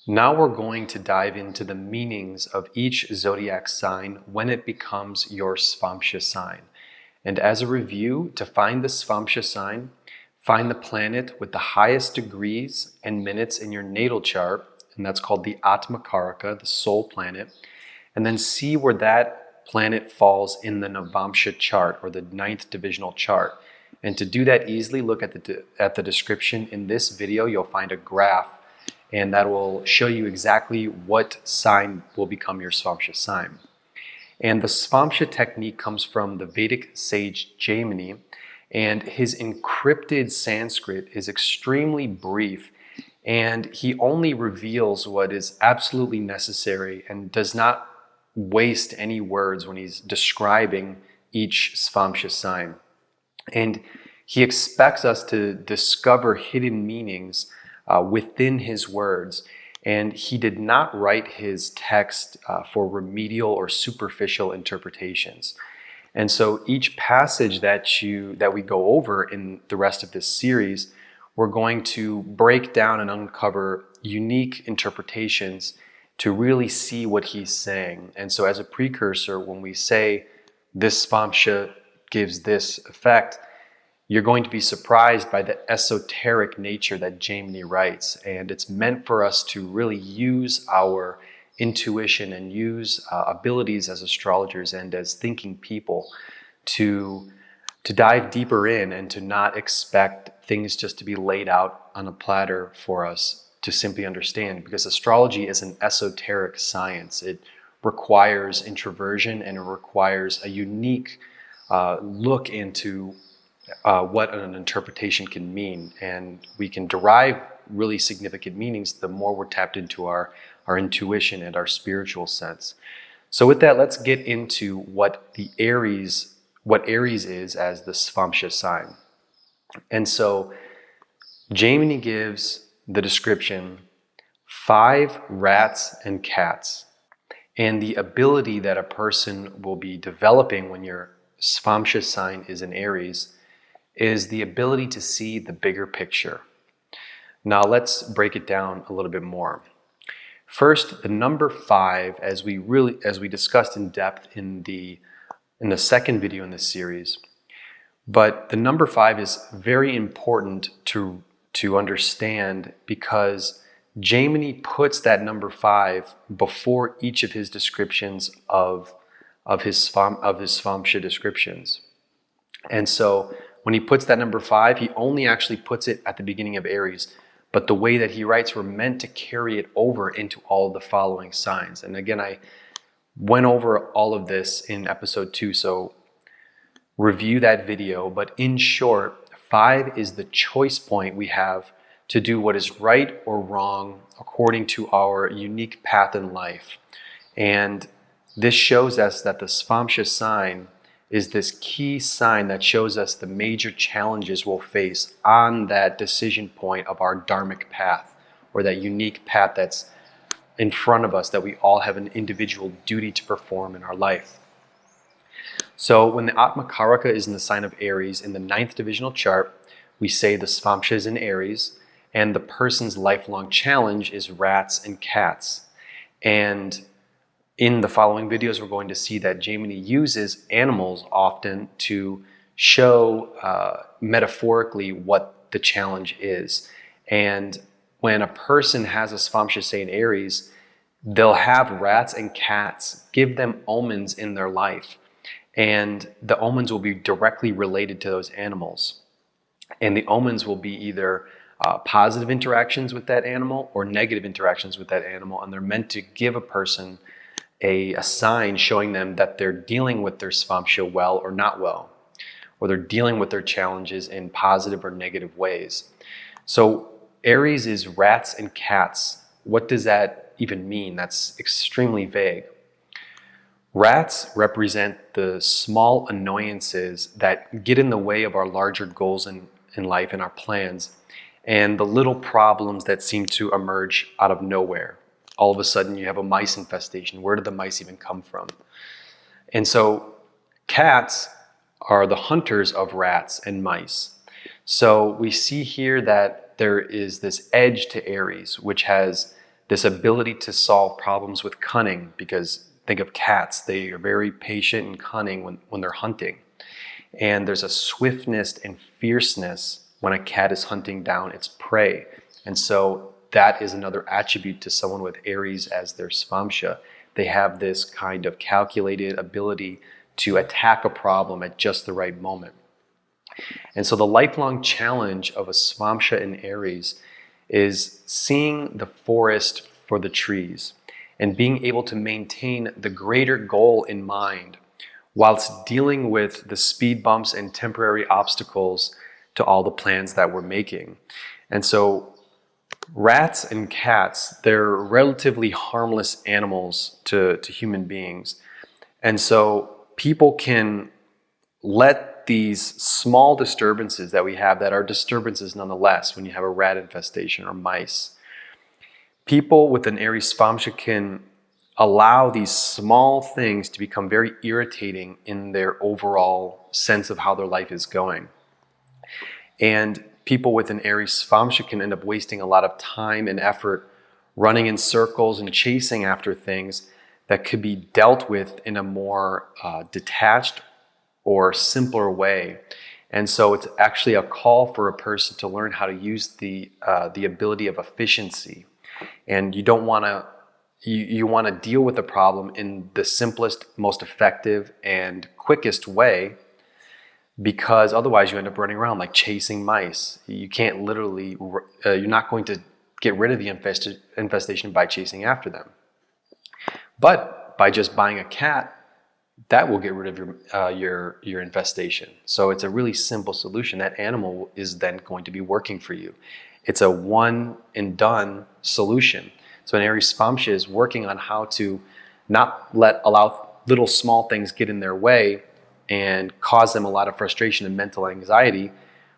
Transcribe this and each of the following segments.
Now we're going to dive into the meanings of each zodiac sign when it becomes your Svamsa sign. And as a review, to find the Svamsa sign, find the planet with the highest degrees and minutes in your natal chart, and that's called the Atmakaraka, the soul planet, and then see where that planet falls in the Navamsa chart, or the 9th divisional chart. And to do that easily, look at the description. In this video, you'll find a graph, and that will show you exactly what sign will become your Svamsa sign. And the Svamsa technique comes from the Vedic sage Jaimini, and his encrypted Sanskrit is extremely brief, and he only reveals what is absolutely necessary and does not waste any words when he's describing each Svamsa sign. And he expects us to discover hidden meanings within his words. And he did not write his text for remedial or superficial interpretations. And so each passage that we go over in the rest of this series, we're going to break down and uncover unique interpretations to really see what he's saying. And so as a precursor, when we say this Svamsa gives this effect, you're going to be surprised by the esoteric nature that Jaimini writes. And it's meant for us to really use our intuition and use abilities as astrologers and as thinking people to dive deeper in and to not expect things just to be laid out on a platter for us to simply understand. Because astrology is an esoteric science. It requires introversion, and it requires a unique look into what an interpretation can mean, and we can derive really significant meanings the more we're tapped into our intuition and our spiritual sense. So with that, let's get into what Aries is as the Svamsa sign. And so Jaimini gives the description: 5 rats and cats. And the ability that a person will be developing when your Svamsa sign is in Aries is the ability to see the bigger picture. Now let's break it down a little bit more. First, the number 5, as we discussed in depth in the second video in this series. But the number 5 is very important to understand, because Jaimini puts that number 5 before each of his descriptions of his Svamsa descriptions. And so when he puts that number 5, he only actually puts it at the beginning of Aries. But the way that he writes, we're meant to carry it over into all of the following signs. And again, I went over all of this in episode 2, so review that video. But in short, 5 is the choice point we have to do what is right or wrong according to our unique path in life. And this shows us that the Svamsa sign is this key sign that shows us the major challenges we'll face on that decision point of our dharmic path, or that unique path that's in front of us that we all have an individual duty to perform in our life. So when the Atmakaraka is in the sign of Aries in the 9th divisional chart, we say the Svamsa is in Aries, and the person's lifelong challenge is rats and cats. And in the following videos, we're going to see that Jaimini uses animals often to show metaphorically what the challenge is. And when a person has a Svamsa, say in Aries, they'll have rats and cats give them omens in their life. And the omens will be directly related to those animals. And the omens will be either positive interactions with that animal or negative interactions with that animal. And they're meant to give a person a sign showing them that they're dealing with their Svamsa well or not well, or they're dealing with their challenges in positive or negative ways. So Aries is rats and cats. What does that even mean? That's extremely vague. Rats represent the small annoyances that get in the way of our larger goals in life and our plans, and the little problems that seem to emerge out of nowhere. All of a sudden you have a mice infestation. Where did the mice even come from? And so cats are the hunters of rats and mice. So we see here that there is this edge to Aries, which has this ability to solve problems with cunning, because think of cats, they are very patient and cunning when they're hunting. And there's a swiftness and fierceness when a cat is hunting down its prey. And so that is another attribute to someone with Aries as their Svamsa. They have this kind of calculated ability to attack a problem at just the right moment. And so the lifelong challenge of a Svamsa in Aries is seeing the forest for the trees and being able to maintain the greater goal in mind whilst dealing with the speed bumps and temporary obstacles to all the plans that we're making. And so rats and cats, they're relatively harmless animals to human beings. And so people can let these small disturbances that we have, that are disturbances nonetheless, when you have a rat infestation or mice, people with an Aries Svamsa can allow these small things to become very irritating in their overall sense of how their life is going. And people with an Aries Svamsa can end up wasting a lot of time and effort running in circles and chasing after things that could be dealt with in a more detached or simpler way. And so it's actually a call for a person to learn how to use the ability of efficiency. And you don't want to, you want to deal with the problem in the simplest, most effective, and quickest way, because otherwise you end up running around like chasing mice. You can't literally, you're not going to get rid of the infestation by chasing after them. But by just buying a cat, that will get rid of your infestation. So it's a really simple solution. That animal is then going to be working for you. It's a one and done solution. So an Aries Svamsa is working on how to not allow little small things get in their way and cause them a lot of frustration and mental anxiety,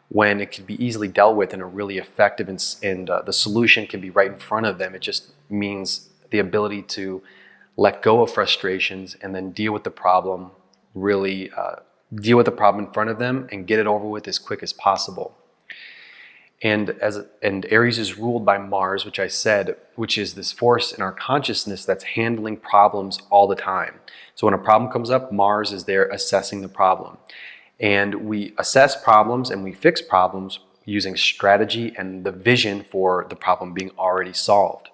when it can be easily dealt with in a really effective, and the solution can be right in front of them. It just means the ability to let go of frustrations and then deal with the problem, really deal with the problem in front of them and get it over with as quick as possible. And Aries is ruled by Mars, which I said, which is this force in our consciousness that's handling problems all the time. So when a problem comes up, Mars is there assessing the problem. And we assess problems and we fix problems using strategy and the vision for the problem being already solved.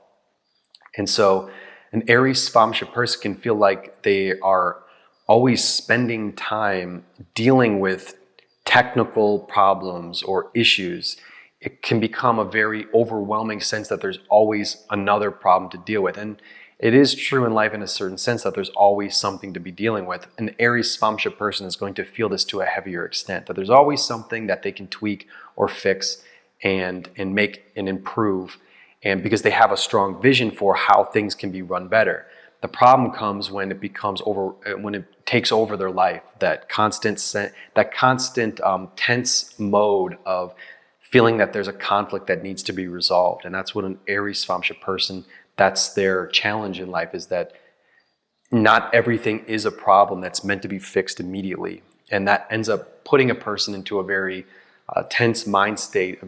And so an Aries Svamsa person can feel like they are always spending time dealing with technical problems or issues. It can become a very overwhelming sense that there's always another problem to deal with. And it is true in life in a certain sense that there's always something to be dealing with. An Aries Svamsa person is going to feel this to a heavier extent, that there's always something that they can tweak or fix and make and improve. And because they have a strong vision for how things can be run better. The problem comes when it becomes when it takes over their life, that constant tense mode of feeling that there's a conflict that needs to be resolved. And that's what an Aries Svamsa person, that's their challenge in life, is that not everything is a problem that's meant to be fixed immediately. And that ends up putting a person into a very tense mind state,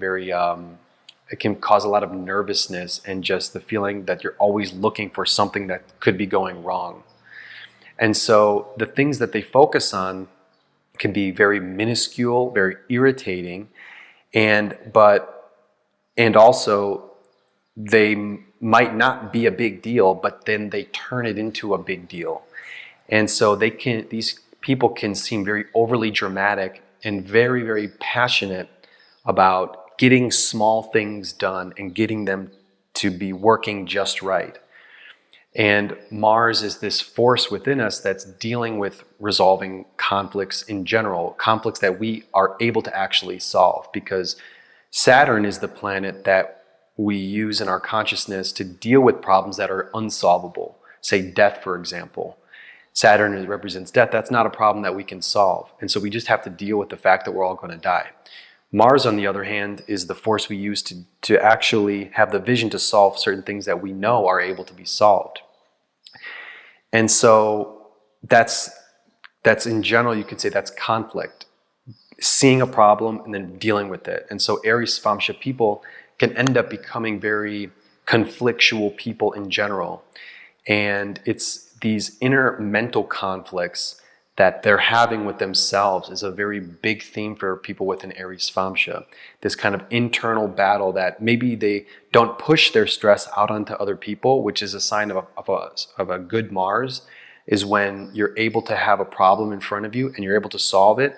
it can cause a lot of nervousness and just the feeling that you're always looking for something that could be going wrong. And so the things that they focus on can be very minuscule, very irritating, and also they might not be a big deal, but then they turn it into a big deal. And so these people can seem very overly dramatic and very, very passionate about getting small things done and getting them to be working just right. And Mars is this force within us that's dealing with resolving conflicts in general, conflicts that we are able to actually solve, because Saturn is the planet that we use in our consciousness to deal with problems that are unsolvable. Say death, for example. Saturn represents death. That's not a problem that we can solve. And so we just have to deal with the fact that we're all going to die. Mars, on the other hand, is the force we use to actually have the vision to solve certain things that we know are able to be solved. And so that's in general, you could say that's conflict. Seeing a problem and then dealing with it. And so Aries Svamsa people can end up becoming very conflictual people in general. And it's these inner mental conflicts that they're having with themselves is a very big theme for people with an Aries Svamsa. This kind of internal battle that maybe they don't push their stress out onto other people, which is a sign of a good Mars, is when you're able to have a problem in front of you and you're able to solve it.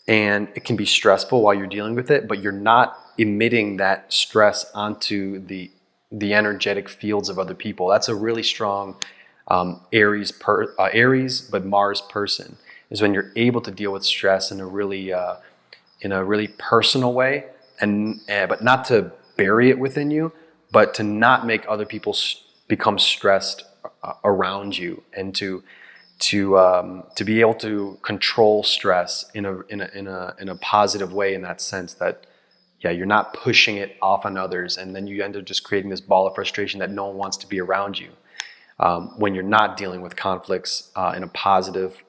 And it can be stressful while you're dealing with it, but you're not emitting that stress onto the energetic fields of other people. That's a really strong Aries but Mars person, is when you're able to deal with stress in a really personal way, and but not to bury it within you, but to not make other people become stressed around you, and to be able to control stress in a positive way, in that sense that, yeah, you're not pushing it off on others, and then you end up just creating this ball of frustration that no one wants to be around you. When you're not dealing with conflicts in a positive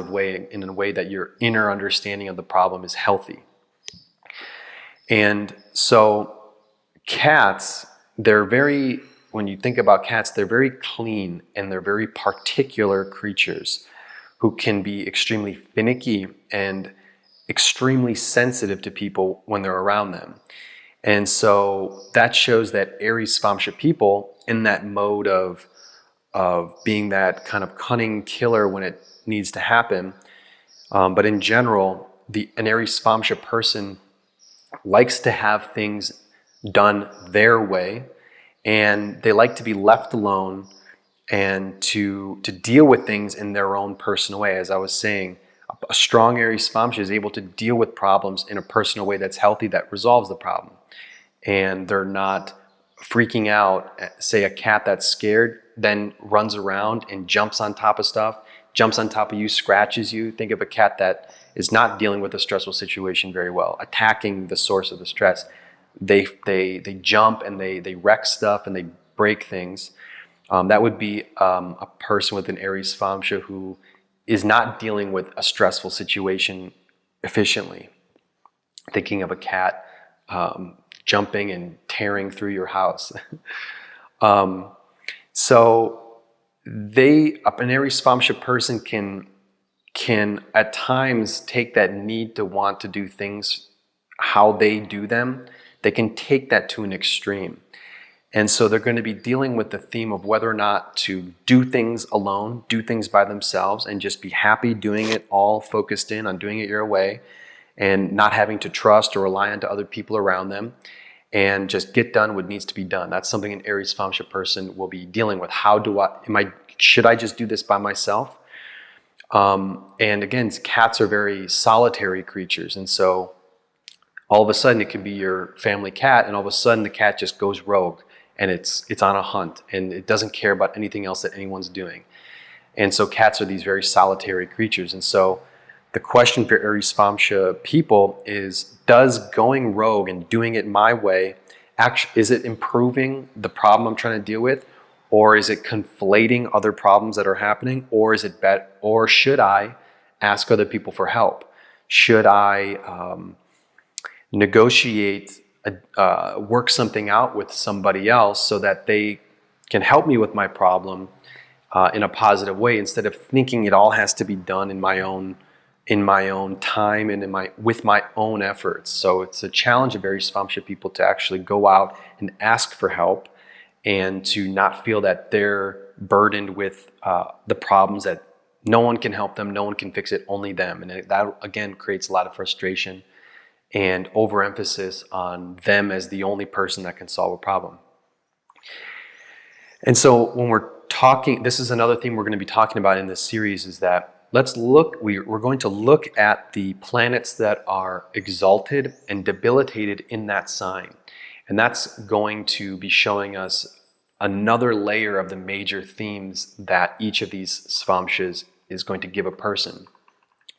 way, in a way that your inner understanding of the problem is healthy. And so cats, when you think about cats, they're very clean and they're very particular creatures who can be extremely finicky and extremely sensitive to people when they're around them. And so that shows that Aries Svamsa people, in that mode of being that kind of cunning killer when it needs to happen, but in general, an Aries Svamsa person likes to have things done their way, and they like to be left alone and to deal with things in their own personal way. As I was saying, a strong Aries Svamsa is able to deal with problems in a personal way that's healthy, that resolves the problem. And they're not freaking out. Say a cat that's scared then runs around and jumps on top of stuff, jumps on top of you, scratches you. Think of a cat that is not dealing with a stressful situation very well, attacking the source of the stress. They jump and they wreck stuff and they break things. That would be a person with an Aries Svamsa who is not dealing with a stressful situation efficiently. Thinking of a cat jumping and tearing through your house. So an Aries Svamsa person can at times take that need to want to do things how they do them. They can take that to an extreme. And so they're going to be dealing with the theme of whether or not to do things alone, do things by themselves, and just be happy doing it, all focused in on doing it your way, and not having to trust or rely on other people around them, and just get done what needs to be done. That's something an Aries Svamsa person will be dealing with. Should I just do this by myself? And again, cats are very solitary creatures, and so all of a sudden it could be your family cat, and all of a sudden the cat just goes rogue, and it's on a hunt, and it doesn't care about anything else that anyone's doing. And so cats are these very solitary creatures. And so the question for Aries Svamsa people is, does going rogue and doing it my way, is it improving the problem I'm trying to deal with? Or is it conflating other problems that are happening? Or is it or should I ask other people for help? Should I negotiate, work something out with somebody else so that they can help me with my problem in a positive way, instead of thinking it all has to be done in my own time and with my own efforts? So it's a challenge of Aries Svamsa people to actually go out and ask for help, and to not feel that they're burdened with the problems, that no one can help them, no one can fix it, only them. And that again creates a lot of frustration and overemphasis on them as the only person that can solve a problem. And so when we're talking, this is another thing we're going to be talking about in this series, is that we're going to look at the planets that are exalted and debilitated in that sign. And that's going to be showing us another layer of the major themes that each of these Svamshas is going to give a person.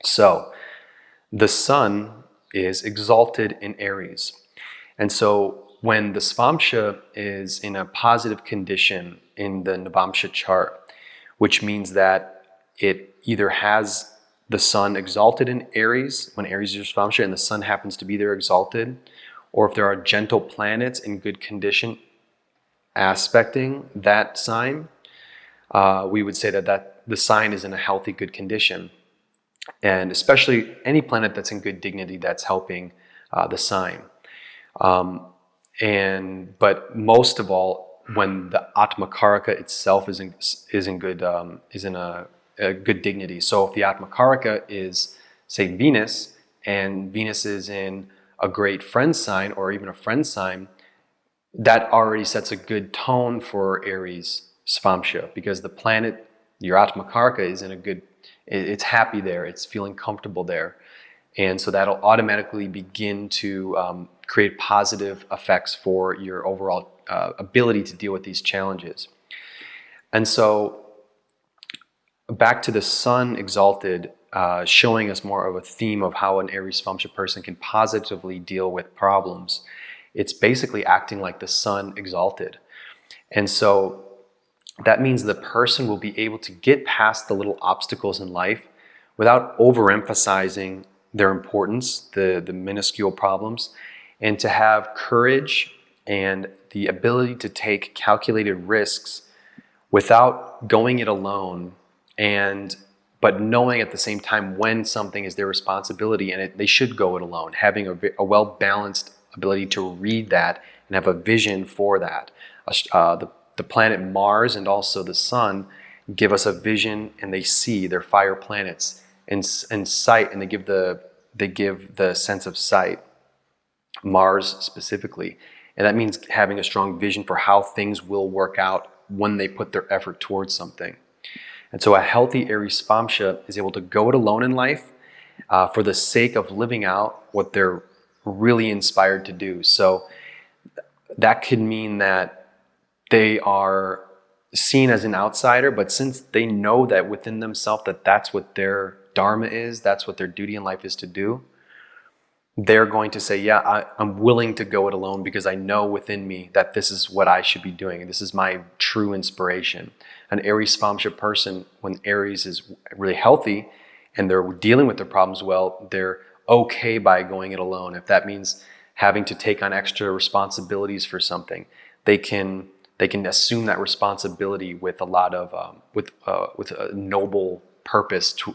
So the sun is exalted in Aries. And so when the Svamsa is in a positive condition in the Navamsa chart, which means that it either has the sun exalted in Aries, when Aries is Svamsa and the sun happens to be there exalted, or if there are gentle planets in good condition aspecting that sign, we would say that the sign is in a healthy, good condition. And especially any planet that's in good dignity that's helping the sign. But most of all, when the Atmakaraka itself is in a good dignity. So if the Atmakaraka is, say, Venus, and Venus is in a great friend sign or even a friend sign, that already sets a good tone for Aries Svamsa, because the planet, your Atmakaraka, is in a good, it's happy there, it's feeling comfortable there. And so that'll automatically begin to create positive effects for your overall ability to deal with these challenges. And so back to the Sun exalted, showing us more of a theme of how an Aries Svamsa person can positively deal with problems. It's basically acting like the Sun exalted. And so that means the person will be able to get past the little obstacles in life without overemphasizing their importance, the minuscule problems, and to have courage and the ability to take calculated risks without going it alone, but knowing at the same time when something is their responsibility and they should go it alone, having a well-balanced ability to read that and have a vision for that. The planet Mars and also the Sun give us a vision, and they see, they're fire planets, and sight, and they give the sense of sight, Mars specifically. And that means having a strong vision for how things will work out when they put their effort towards something. And so a healthy Aries Svamsa is able to go it alone in life for the sake of living out what they're really inspired to do. So that could mean that they are seen as an outsider, but since they know that within themselves that that's what their dharma is, that's what their duty in life is to do, they're going to say, yeah, I'm willing to go it alone because I know within me that this is what I should be doing, and this is my true inspiration. An Aries Svamsa person, when Aries is really healthy and they're dealing with their problems well, they're okay by going it alone. If that means having to take on extra responsibilities for something, they can assume that responsibility with a lot of with a noble purpose to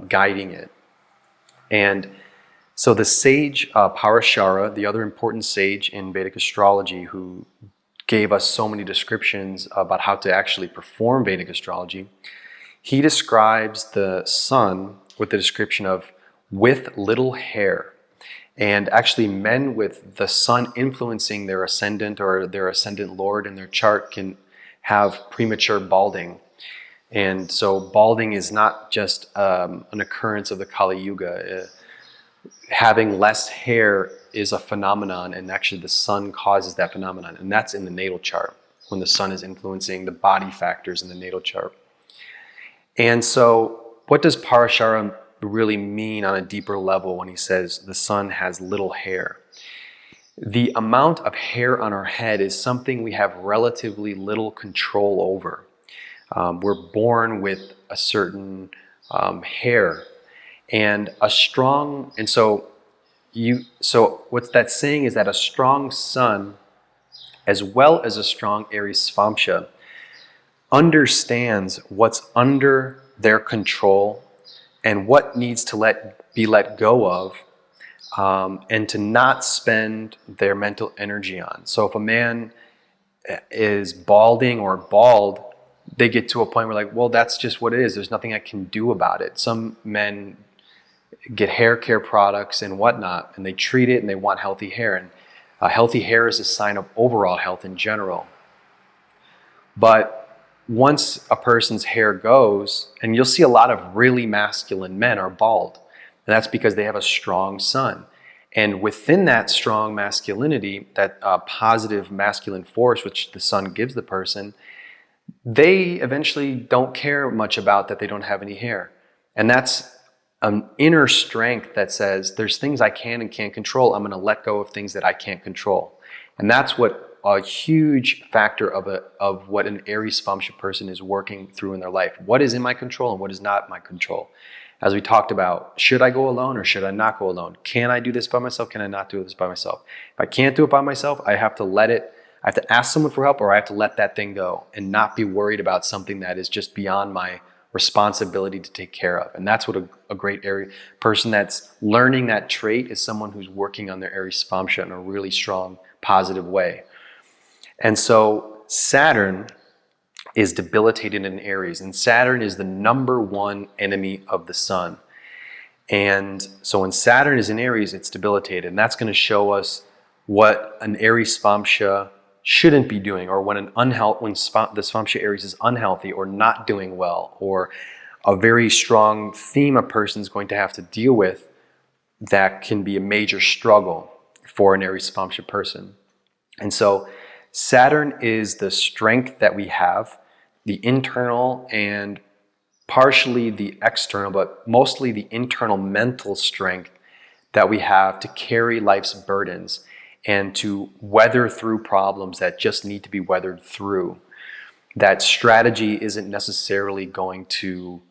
guiding it. And so the sage Parashara, the other important sage in Vedic astrology, who gave us so many descriptions about how to actually perform Vedic astrology, he describes the Sun with the description of with little hair. And actually, men with the Sun influencing their ascendant or their ascendant lord in their chart can have premature balding. And so balding is not just an occurrence of the Kali Yuga. Having less hair is a phenomenon, and actually the Sun causes that phenomenon. And that's in the natal chart, when the Sun is influencing the body factors in the natal chart. And so what does Parashara really mean on a deeper level when he says the Sun has little hair? The amount of hair on our head is something we have relatively little control over. We're born with a certain hair, and so what that's saying is that a strong Sun, as well as a strong Aries Svamsa, understands what's under their control and what needs to be let go of, and to not spend their mental energy on. So if a man is balding or bald, they get to a point where like, well, that's just what it is. There's nothing I can do about it. Some men get hair care products and whatnot, and they treat it and they want healthy hair. And healthy hair is a sign of overall health in general. But once a person's hair goes, and you'll see a lot of really masculine men are bald, and that's because they have a strong Sun. And within that strong masculinity, that positive masculine force which the Sun gives the person, they eventually don't care much about that they don't have any hair. And that's an inner strength that says there's things I can and can't control. I'm going to let go of things that I can't control. And that's what a huge factor of what an Aries Svamsa person is working through in their life. What is in my control and what is not my control? As we talked about, should I go alone or should I not go alone? Can I do this by myself? Can I not do this by myself? If I can't do it by myself, I have to let it. I have to ask someone for help, or I have to let that thing go and not be worried about something that is just beyond my responsibility to take care of. And that's what a great Aries person that's learning that trait is someone who's working on their Aries Svamsa in a really strong, positive way. And so Saturn is debilitated in Aries, and Saturn is the #1 enemy of the sun. And so when Saturn is in Aries, it's debilitated, and that's going to show us what an Aries Svamsa shouldn't be doing, or when the Svamsa Aries is unhealthy or not doing well, or a very strong theme a person's going to have to deal with that can be a major struggle for an Aries Svamsa person. And so Saturn is the strength that we have, the internal and partially the external, but mostly the internal mental strength that we have to carry life's burdens and to weather through problems that just need to be weathered through. That strategy isn't necessarily going to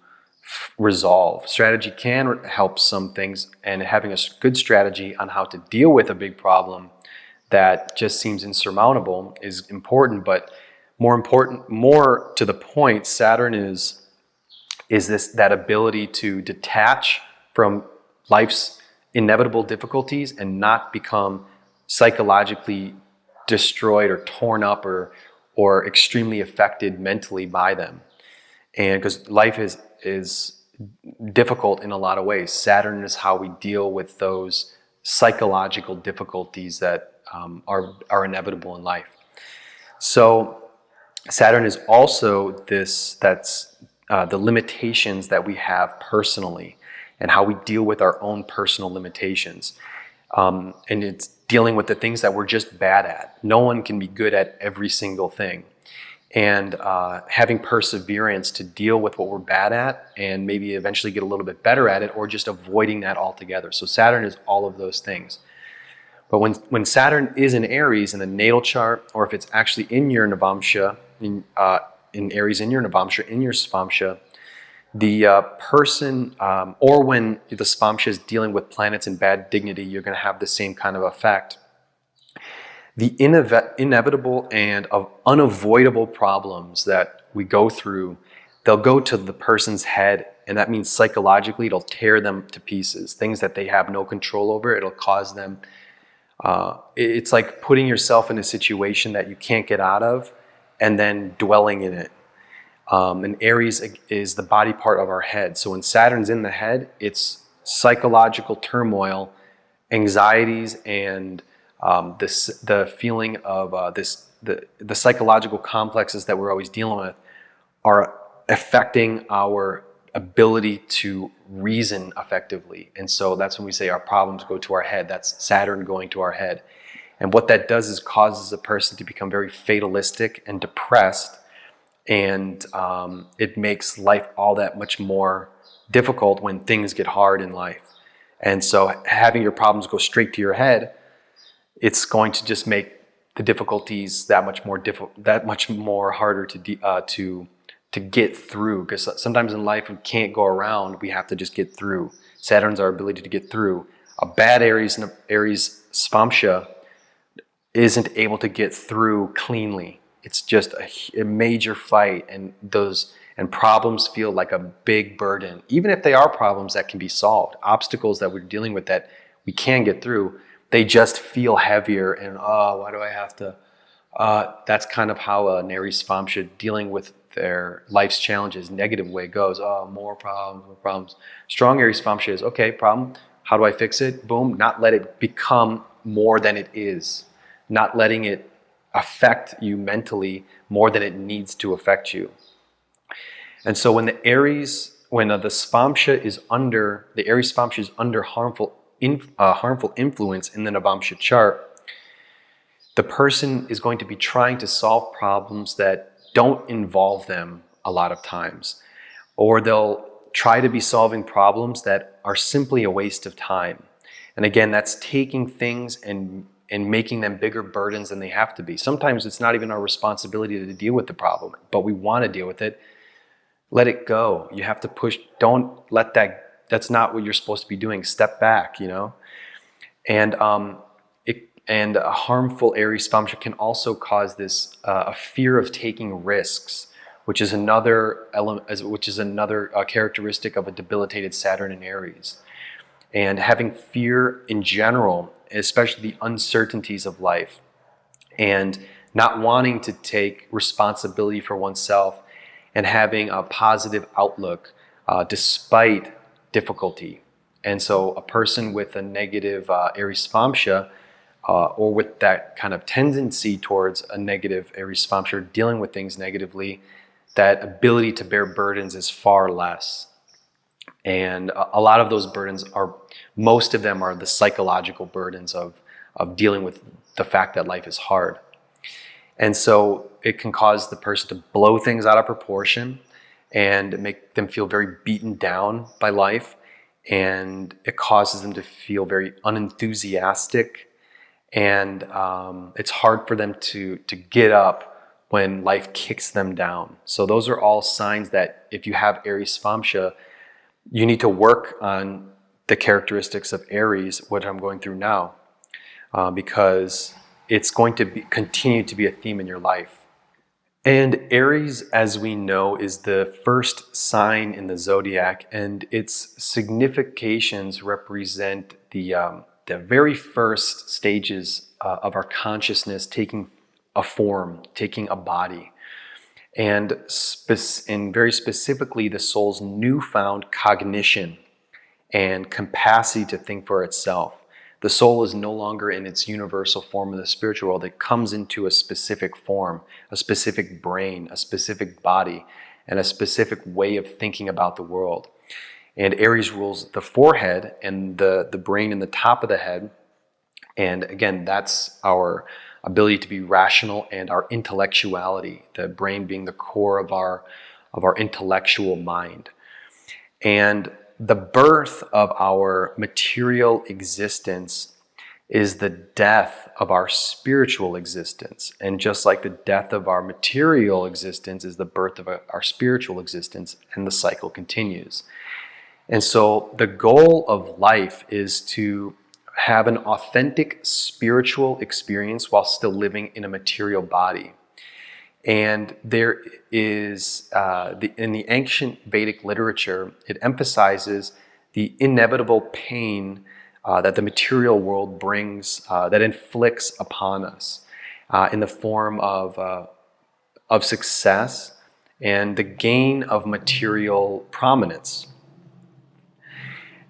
resolve. Strategy can help some things, and having a good strategy on how to deal with a big problem that just seems insurmountable is important. But more to the point, Saturn is that ability to detach from life's inevitable difficulties and not become psychologically destroyed or torn up or extremely affected mentally by them. And because life is difficult in a lot of ways, Saturn is how we deal with those psychological difficulties that are inevitable in life. So Saturn is also the limitations that we have personally and how we deal with our own personal limitations. And it's dealing with the things that we're just bad at. No one can be good at every single thing. And having perseverance to deal with what we're bad at and maybe eventually get a little bit better at it, or just avoiding that altogether. So Saturn is all of those things. But when Saturn is in Aries in the natal chart, or if it's actually in your Navamsa, in Aries in your Navamsa, in your Svamsa, the person, or when the Svamsa is dealing with planets in bad dignity, you're going to have the same kind of effect. The inevitable and unavoidable problems that we go through, they'll go to the person's head, and that means psychologically it'll tear them to pieces. Things that they have no control over, it'll cause them. It's like putting yourself in a situation that you can't get out of and then dwelling in it. And Aries is the body part of our head. So when Saturn's in the head, it's psychological turmoil, anxieties, and the feeling of the psychological complexes that we're always dealing with are affecting our ability to reason effectively. And so that's when we say our problems go to our head. That's Saturn going to our head. And what that does is causes a person to become very fatalistic and depressed. And it makes life all that much more difficult when things get hard in life. And so having your problems go straight to your head, it's going to just make the difficulties that much more harder to get through. Because sometimes in life we can't go around; we have to just get through. Saturn's our ability to get through. A bad Aries Svamsa isn't able to get through cleanly. It's just a major fight, and problems feel like a big burden, even if they are problems that can be solved. Obstacles that we're dealing with that we can get through, they just feel heavier, and why do I have to? That's kind of how an Aries Svamsa dealing with their life's challenges, negative way goes. More problems. Strong Aries Svamsa is, okay, problem. How do I fix it? Boom. Not let it become more than it is. Not letting it affect you mentally more than it needs to affect you. And so when the Svamsa is under, the Aries Svamsa is under harmful influence in the Navamsa chart, the person is going to be trying to solve problems that don't involve them a lot of times. Or they'll try to be solving problems that are simply a waste of time. And again, that's taking things and making them bigger burdens than they have to be. Sometimes it's not even our responsibility to deal with the problem, but we want to deal with it. Let it go. You have to push. Don't let that's not what you're supposed to be doing. Step back, And And a harmful Aries Svamsa can also cause this a fear of taking risks, which is another element, characteristic of a debilitated Saturn in Aries. And having fear in general, especially the uncertainties of life, and not wanting to take responsibility for oneself, and having a positive outlook despite difficulty. And so a person with a negative Aries Svamsa, or with that kind of tendency towards a negative Aries Svamsa, dealing with things negatively, that ability to bear burdens is far less. And a lot of those burdens most of them are the psychological burdens of dealing with the fact that life is hard. And so it can cause the person to blow things out of proportion and make them feel very beaten down by life. And it causes them to feel very unenthusiastic. And it's hard for them to get up when life kicks them down. So those are all signs that if you have Aries Svamsa, you need to work on the characteristics of Aries, what I'm going through now, because it's going to continue to be a theme in your life. And Aries, as we know, is the first sign in the zodiac, and its significations represent the very first stages of our consciousness taking a form, taking a body. And very specifically, the soul's newfound cognition and capacity to think for itself. The soul is no longer in its universal form in the spiritual world. It comes into a specific form, a specific brain, a specific body, and a specific way of thinking about the world. And Aries rules the forehead and the brain in the top of the head. And again, that's our ability to be rational and our intellectuality, the brain being the core of our intellectual mind. And the birth of our material existence is the death of our spiritual existence. And just like the death of our material existence is the birth of our spiritual existence, and the cycle continues. And so the goal of life is to have an authentic spiritual experience while still living in a material body. And there is, in the ancient Vedic literature, it emphasizes the inevitable pain that the material world brings, that inflicts upon us in the form of success and the gain of material prominence.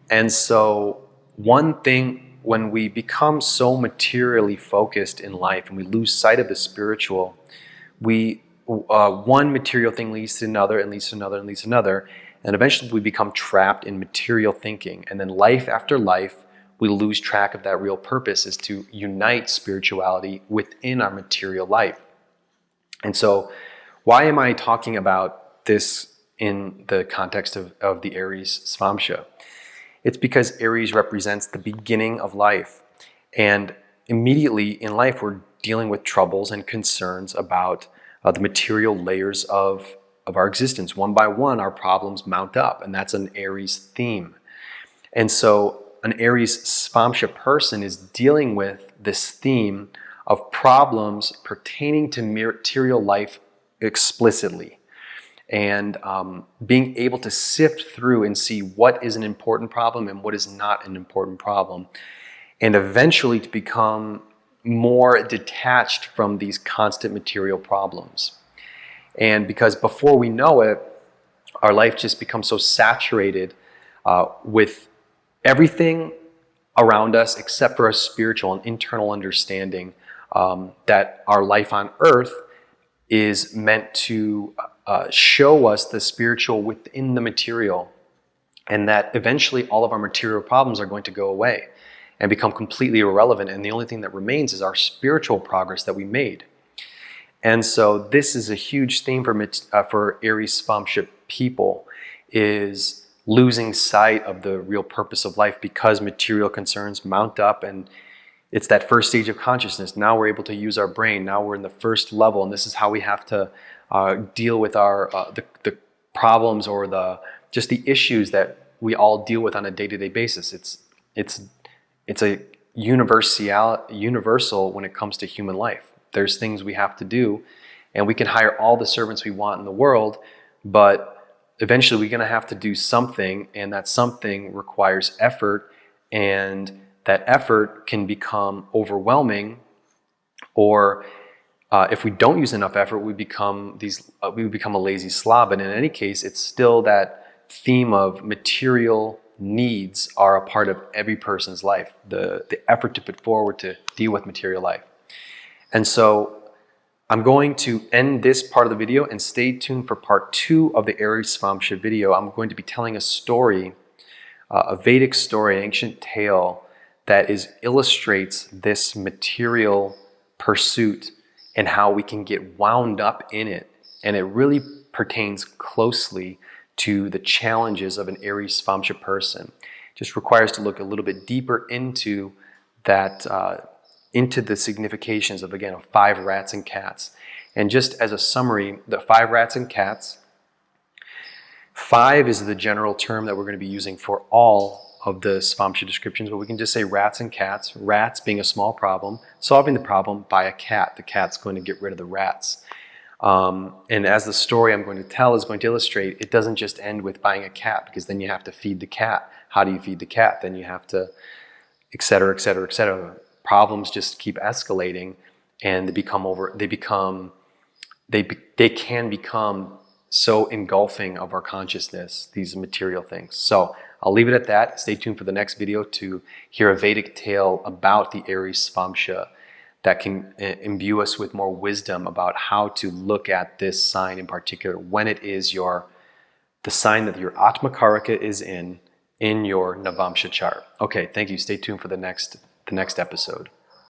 And so one thing, when we become so materially focused in life and we lose sight of the spiritual, one material thing leads to another, and leads to another, and leads to another, and eventually we become trapped in material thinking. And then life after life, we lose track of that real purpose, is to unite spirituality within our material life. And so why am I talking about this in the context of the Aries Svamsa? It's because Aries represents the beginning of life. And immediately in life, we're dealing with troubles and concerns about the material layers of our existence. One by one, our problems mount up, and that's an Aries theme. And so an Aries Svamsa person is dealing with this theme of problems pertaining to material life explicitly, and being able to sift through and see what is an important problem and what is not an important problem, and eventually to become more detached from these constant material problems. And because before we know it, our life just becomes so saturated with everything around us except for a spiritual and internal understanding that our life on earth is meant to show us the spiritual within the material, and that eventually all of our material problems are going to go away and become completely irrelevant, and the only thing that remains is our spiritual progress that we made. And so this is a huge theme for Aries Svamsa people, is losing sight of the real purpose of life because material concerns mount up, and it's that first stage of consciousness. Now we're able to use our brain. Now we're in the first level, and this is how we have to deal with our the problems, or just the issues that we all deal with on a day-to-day basis. It's a universal when it comes to human life. There's things we have to do, and we can hire all the servants we want in the world, but eventually we're going to have to do something, and that something requires effort, and that effort can become overwhelming, or if we don't use enough effort, we become a lazy slob. And in any case, it's still that theme of material needs are a part of every person's life, the effort to put forward to deal with material life. And so I'm going to end this part of the video and stay tuned for part 2 of the Aries Svamsa video. I'm going to be telling a story, a Vedic story, an ancient tale that illustrates this material pursuit and how we can get wound up in it. And it really pertains closely to the challenges of an Aries Svamsa person. Just requires to look a little bit deeper into that, into the significations of, again, 5 rats and cats. And just as a summary, the 5 rats and cats, 5 is the general term that we're going to be using for all of the Svamsa descriptions, but we can just say rats and cats. Rats being a small problem, solving the problem by a cat. The cat's going to get rid of the rats. And as the story I'm going to tell is going to illustrate, it doesn't just end with buying a cat, because then you have to feed the cat. How do you feed the cat? Then you have to, et cetera, et cetera, et cetera. Problems just keep escalating, and they can become so engulfing of our consciousness, these material things. So I'll leave it at that. Stay tuned for the next video to hear a Vedic tale about the Aries Svamsa that can imbue us with more wisdom about how to look at this sign in particular when it is the sign that your Atmakaraka is in your Navamsa chart. Okay, thank you. Stay tuned for the next episode.